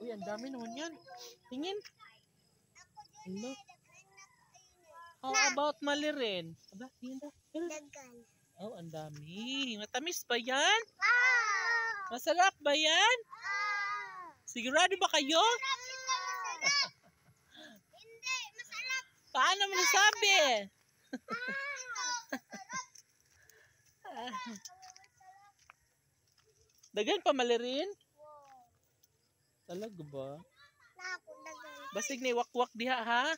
Uy, ang dami naman yan. Tingin. Hello. How about malirin? Aba, tingin daw. Dagan. Oh, ang dami. Matamis ba yan? Masarap ba yan? Sigurado ba kayo? Hindi, masarap. Paano mo nasabi? Dagan pa malirin? Talaga ba? Basig ni wakwak diha ha?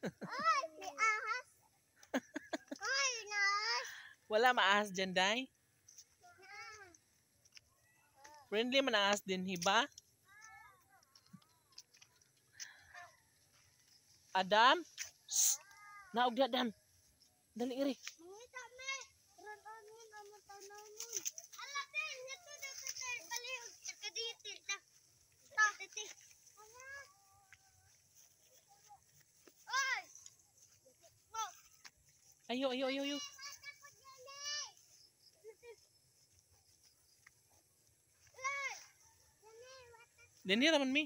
Ay, may ahas. Ay, naas. Wala maahas dyan, day? Friendly man ahas din, hiba? Adam? Shh! Naog di, Adam. Dali, iri. Mangita, me. Ran-anin ang matananon. Ala, din. Ito, dito. Palihog. Kaditi. Diti. Ay! Ayo. Dini raman mi.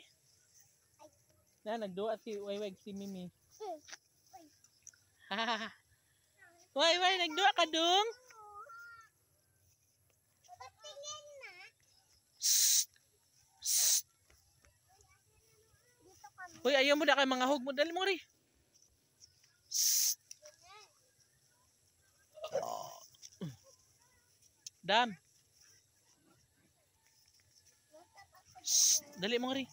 Na nagduwa si Wayway si Mimi. Wayway nagduwa ka dong. Patingin na. Dito kami. Uy, ayaw mo na kay mga hug mo. Dali mo rin. Dam. Dali mo rin.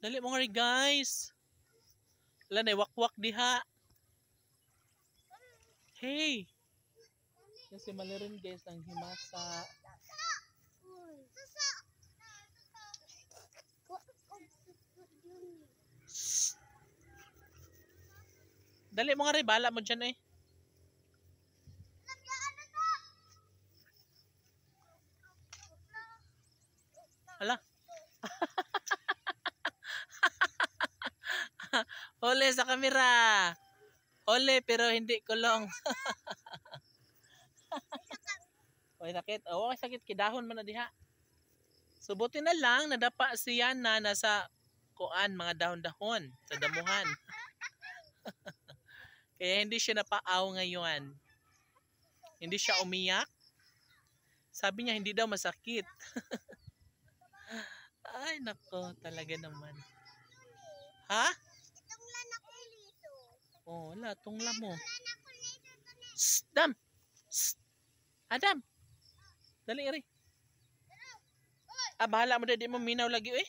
Dali mo rin guys. Wala na wakwak diha. Hey. Kasi malirin guys ang himasa. Dali mo nga rin, bala mo dyan eh. Hala. Ole sa kamera. Ole pero hindi kulong. Oy sakit. Oh, sakit kidahon man na diha. Subutin na lang nadapa siya na nasa kuan mga dahon-dahon sa damuhan. Kaya hindi siya napaaw ngayon. Hindi siya umiyak. Sabi niya hindi daw masakit. Ay nako, talaga naman. Ha? Itunglan ako lito. Oh, wala, tungla mo. Shh, Dam! Shh. Adam! Dali, iri. Ah, bahala mo, di mo minaw lagi, eh.